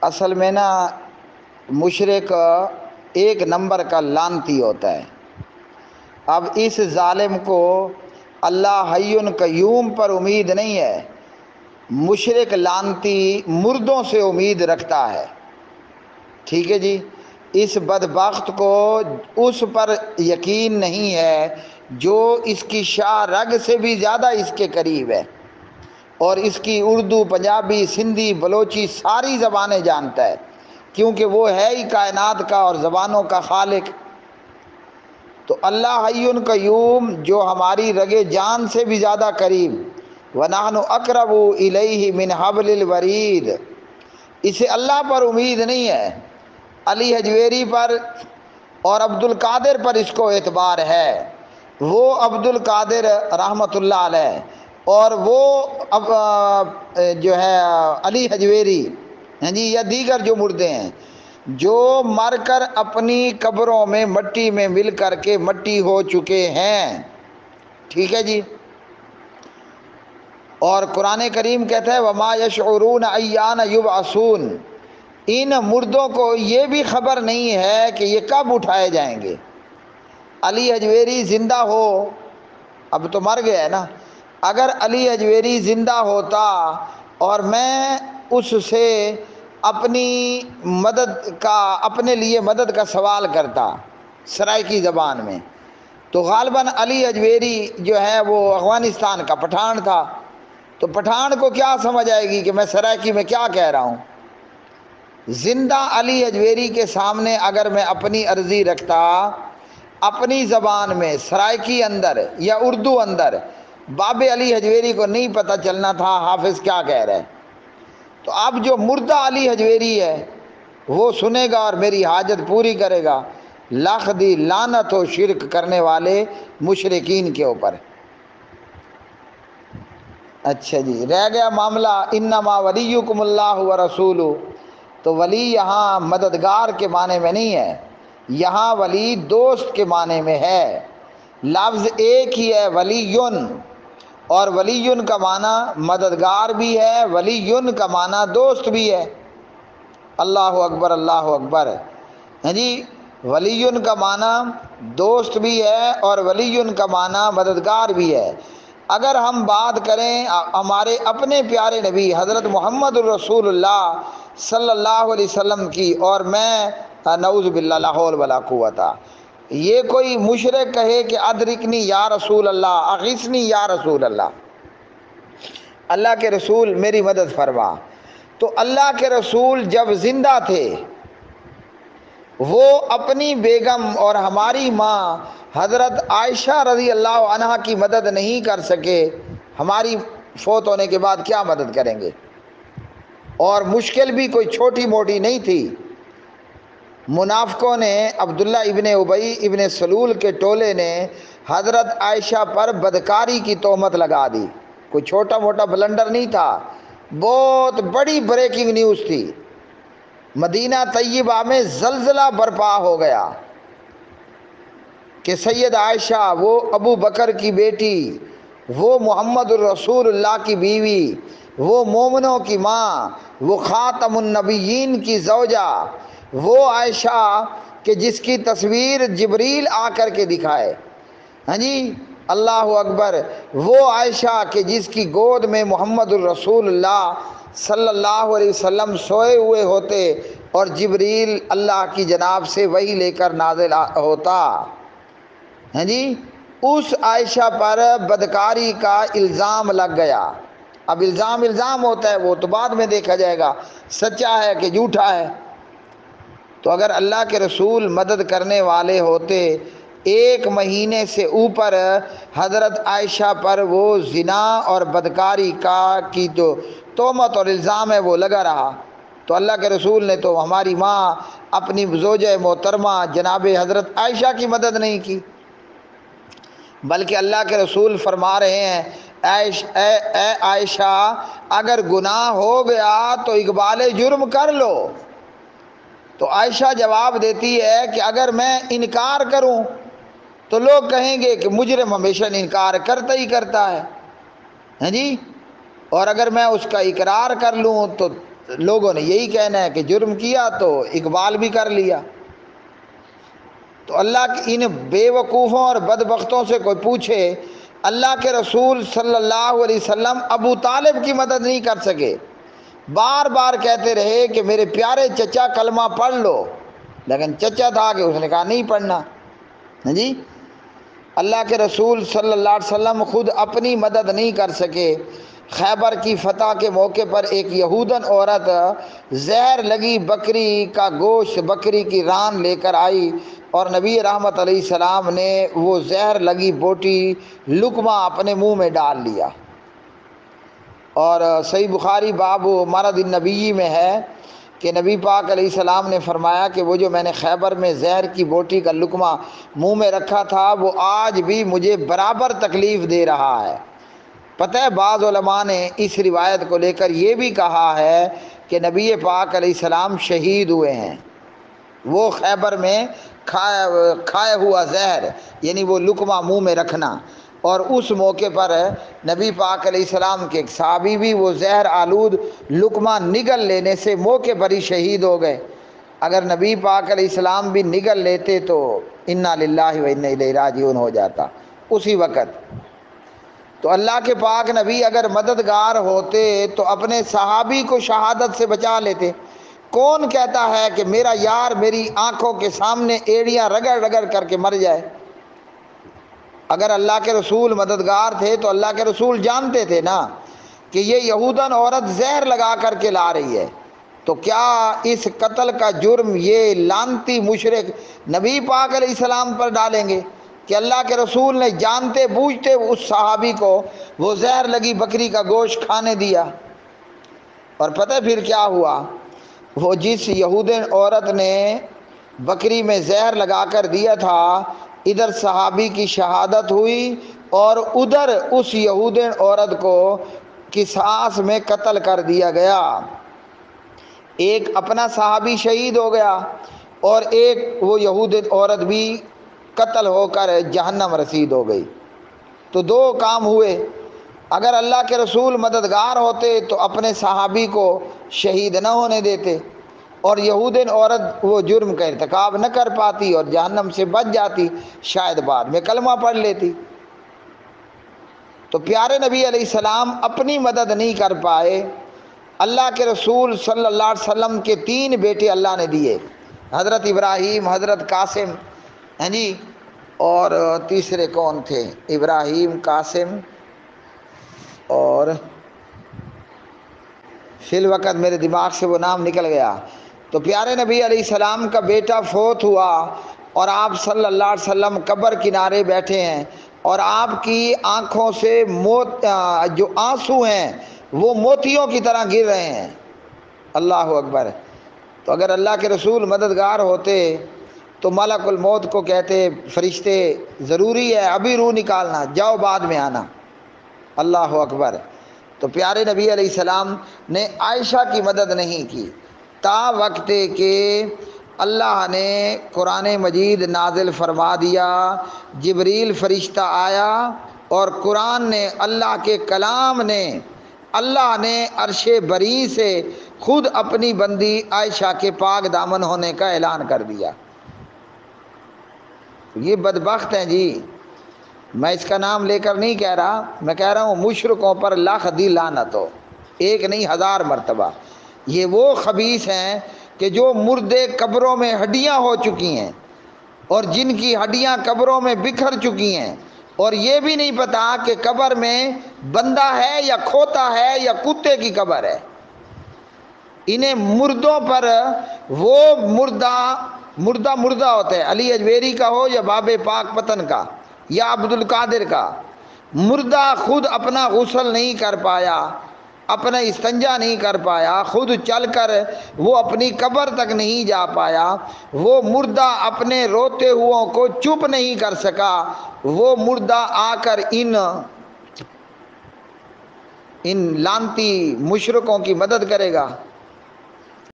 اصل میں نا مشرک ایک نمبر کا لعنتی ہوتا ہے۔ اب اس ظالم کو اللہ حی قیوم پر امید نہیں ہے، مشرک لعنتی مردوں سے امید رکھتا ہے۔ ٹھیک ہے جی، اس بدبخت کو اس پر یقین نہیں ہے جو اس کی شاہ رگ سے بھی زیادہ اس کے قریب ہے، اور اس کی اردو، پنجابی، سندھی، بلوچی ساری زبانیں جانتا ہے، کیونکہ وہ ہے ہی کائنات کا اور زبانوں کا خالق۔ تو اللہ حی قیوم جو ہماری رگ جان سے بھی زیادہ قریب، وَنَحْنُ أَقْرَبُ إِلَيْهِ مِنْ حَبْلِ الْوَرِيدِ، اسے اللہ پر امید نہیں ہے، علی حجویری پر اور عبد القادر پر اس کو اعتبار ہے۔ وہ عبد القادر رحمۃ اللہ علیہ اور وہ اب جو ہے علی حجویری ہیں جی، یا دیگر جو مردے ہیں، جو مر کر اپنی قبروں میں مٹی میں مل کر کے مٹی ہو چکے ہیں۔ ٹھیک ہے جی، اور قرآن کریم کہتا ہے وَمَا يَشْعُرُونَ أَيَّانَ يُبْعَثُونَ، ان مردوں کو یہ بھی خبر نہیں ہے کہ یہ کب اٹھائے جائیں گے۔ علی حجویری زندہ ہو، اب تو مر گیا ہے نا، اگر علی حجویری زندہ ہوتا اور میں اس سے اپنی مدد کا، اپنے لیے مدد کا سوال کرتا سرائکی زبان میں، تو غالباً علی حجویری جو ہے وہ افغانستان کا پٹھان تھا، تو پٹھان کو کیا سمجھ آئے گی کہ میں سرائکی میں کیا کہہ رہا ہوں۔ زندہ علی حجویری کے سامنے اگر میں اپنی عرضی رکھتا اپنی زبان میں سرائکی اندر یا اردو اندر، باب علی حجویری کو نہیں پتہ چلنا تھا حافظ کیا کہہ رہے۔ تو اب جو مردہ علی حجویری ہے وہ سنے گا اور میری حاجت پوری کرے گا۔ لاکھ دی لعنت ہو شرک کرنے والے مشرکین کے اوپر۔ اچھا جی، رہ گیا معاملہ انما ولیکم اللہ ورسولہ، تو ولی یہاں مددگار کے معنی میں نہیں ہے، یہاں ولی دوست کے معنی میں ہے۔ لفظ ایک ہی ہے ولیٌ، اور ولیٌ کا معنی مددگار بھی ہے، ولیٌ کا معنی دوست بھی ہے۔ اللہ اکبر، اللہ اکبر۔ ہاں جی، ولیٌ کا معنی دوست بھی ہے اور ولیٌ کا معنی مددگار بھی ہے۔ اگر ہم بات کریں ہمارے اپنے پیارے نبی حضرت محمد الرسول اللہ صلی اللہ علیہ وسلم کی، اور میں نعوذ باللہ لا حول ولا قوت، یہ کوئی مشرک کہے کہ ادرکنی یا رسول اللہ، اغثنی یا رسول اللہ، اللہ کے رسول میری مدد فرما، تو اللہ کے رسول جب زندہ تھے وہ اپنی بیگم اور ہماری ماں حضرت عائشہ رضی اللہ عنہا کی مدد نہیں کر سکے، ہماری فوت ہونے کے بعد کیا مدد کریں گے؟ اور مشکل بھی کوئی چھوٹی موٹی نہیں تھی۔ منافقوں نے، عبداللہ ابن ابی ابن سلول کے ٹولے نے حضرت عائشہ پر بدکاری کی تہمت لگا دی، کوئی چھوٹا موٹا بلنڈر نہیں تھا، بہت بڑی بریکنگ نیوز تھی۔ مدینہ طیبہ میں زلزلہ برپا ہو گیا کہ سید عائشہ، وہ ابو بکر کی بیٹی، وہ محمد الرسول اللہ کی بیوی، وہ مومنوں کی ماں، وہ خاتم النبیین کی زوجہ، وہ عائشہ کہ جس کی تصویر جبریل آ کر کے دکھائے، ہاں جی اللہ اکبر، وہ عائشہ کہ جس کی گود میں محمد الرسول اللہ صلی اللہ علیہ وسلم سوئے ہوئے ہوتے اور جبریل اللہ کی جناب سے وحی لے کر نازل ہوتا، ہاں جی، اس عائشہ پر بدکاری کا الزام لگ گیا۔ اب الزام ہوتا ہے، وہ تو بعد میں دیکھا جائے گا سچا ہے کہ جھوٹا ہے۔ تو اگر اللہ کے رسول مدد کرنے والے ہوتے، ایک مہینے سے اوپر حضرت عائشہ پر وہ زنا اور بدکاری کی جو تہمت اور الزام ہے وہ لگا رہا، تو اللہ کے رسول نے تو ہماری ماں اپنی زوجہ محترمہ جناب حضرت عائشہ کی مدد نہیں کی، بلکہ اللہ کے رسول فرما رہے ہیں اے عائشہ اگر گناہ ہو گیا تو اقبال جرم کر لو۔ تو عائشہ جواب دیتی ہے کہ اگر میں انکار کروں تو لوگ کہیں گے کہ مجرم ہمیشہ انکار کرتا ہی کرتا ہے، ہاں جی، اور اگر میں اس کا اقرار کر لوں تو لوگوں نے یہی کہنا ہے کہ جرم کیا تو اقبال بھی کر لیا۔ تو اللہ کی ان بے وقوفوں اور بدبختوں سے کوئی پوچھے، اللہ کے رسول صلی اللہ علیہ وسلم ابو طالب کی مدد نہیں کر سکے، بار بار کہتے رہے کہ میرے پیارے چچا کلمہ پڑھ لو، لیکن چچا تھا کہ اس نے کہا نہیں پڑھنا۔ جی، اللہ کے رسول صلی اللہ علیہ وسلم خود اپنی مدد نہیں کر سکے۔ خیبر کی فتح کے موقع پر ایک یہودن عورت زہر لگی بکری کا گوشت، بکری کی ران لے کر آئی، اور نبی رحمت علیہ السلام نے وہ زہر لگی بوٹی لقمہ اپنے منہ میں ڈال لیا۔ اور صحیح بخاری باب مرض النبی میں ہے کہ نبی پاک علیہ السلام نے فرمایا کہ وہ جو میں نے خیبر میں زہر کی بوٹی کا لقمہ منہ میں رکھا تھا وہ آج بھی مجھے برابر تکلیف دے رہا ہے۔ پتہ ہے بعض علماء نے اس روایت کو لے کر یہ بھی کہا ہے کہ نبی پاک علیہ السلام شہید ہوئے ہیں۔ وہ خیبر میں کھائے ہوا زہر، یعنی وہ لقمہ منہ میں رکھنا، اور اس موقع پر نبی پاک علیہ السلام کے ایک صحابی بھی وہ زہر آلود لقمہ نگل لینے سے موقع پر ہی شہید ہو گئے۔ اگر نبی پاک علیہ السلام بھی نگل لیتے تو انا للہ و انا الیہ راجعون ہو جاتا اسی وقت۔ تو اللہ کے پاک نبی اگر مددگار ہوتے تو اپنے صحابی کو شہادت سے بچا لیتے۔ کون کہتا ہے کہ میرا یار میری آنکھوں کے سامنے ایڑیاں رگڑ رگڑ کر کے مر جائے؟ اگر اللہ کے رسول مددگار تھے تو اللہ کے رسول جانتے تھے نا کہ یہ یہودن عورت زہر لگا کر کے لا رہی ہے، تو کیا اس قتل کا جرم یہ لعنتی مشرک نبی پاک علیہ السلام پر ڈالیں گے کہ اللہ کے رسول نے جانتے بوجھتے اس صحابی کو وہ زہر لگی بکری کا گوشت کھانے دیا؟ اور پتہ پھر کیا ہوا؟ وہ جس یہودن عورت نے بکری میں زہر لگا کر دیا تھا، ادھر صحابی کی شہادت ہوئی اور ادھر اس یہودن عورت کو قصاص میں قتل کر دیا گیا۔ ایک اپنا صحابی شہید ہو گیا اور ایک وہ یہودن عورت بھی قتل ہو کر جہنم رسید ہو گئی۔ تو دو کام ہوئے۔ اگر اللہ کے رسول مددگار ہوتے تو اپنے صحابی کو شہید نہ ہونے دیتے، اور یہودن عورت وہ جرم کا ارتکاب نہ کر پاتی اور جہنم سے بچ جاتی، شاید بعد میں کلمہ پڑھ لیتی۔ تو پیارے نبی علیہ السلام اپنی مدد نہیں کر پائے، اللہ کے رسول صلی اللہ علیہ وسلم کے 3 بیٹے اللہ نے دیے، حضرت ابراہیم، حضرت قاسم، جی، اور تیسرے کون تھے؟ ابراہیم، قاسم، اور فی الوقت میرے دماغ سے وہ نام نکل گیا۔ تو پیارے نبی علیہ السلام کا بیٹا فوت ہوا اور آپ صلی اللہ علیہ وسلم قبر کنارے بیٹھے ہیں، اور آپ کی آنکھوں سے جو آنسو ہیں وہ موتیوں کی طرح گر رہے ہیں۔ اللہ اکبر۔ تو اگر اللہ کے رسول مددگار ہوتے تو ملک الموت کو کہتے فرشتے ضروری ہے ابھی روح نکالنا، جاؤ بعد میں آنا۔ اللہ اکبر۔ تو پیارے نبی علیہ السلام نے عائشہ کی مدد نہیں کی، تا وقت کہ اللہ نے قرآن مجید نازل فرما دیا، جبریل فرشتہ آیا اور قرآن نے، اللہ کے کلام نے، اللہ نے عرش بری سے خود اپنی بندی عائشہ کے پاک دامن ہونے کا اعلان کر دیا۔ یہ بدبخت ہیں جی، میں اس کا نام لے کر نہیں کہہ رہا، میں کہہ رہا ہوں مشرکوں پر لاکھ دی لعنت ہو، ایک نہیں 1000 مرتبہ۔ یہ وہ خبیث ہیں کہ جو مردے قبروں میں ہڈیاں ہو چکی ہیں اور جن کی ہڈیاں قبروں میں بکھر چکی ہیں، اور یہ بھی نہیں پتا کہ قبر میں بندہ ہے یا کھوتا ہے یا کتے کی قبر ہے۔ انہیں مردوں پر، وہ مردہ ہوتا ہے، علی اجویری کا ہو یا باب پاک پتن کا یا عبد القادر کا، مردہ خود اپنا غسل نہیں کر پایا، اپنا استنجا نہیں کر پایا، خود چل کر وہ اپنی قبر تک نہیں جا پایا، وہ مردہ اپنے روتے ہوں کو چپ نہیں کر سکا، وہ مردہ آ کر ان لانتی مشرکوں کی مدد کرے گا۔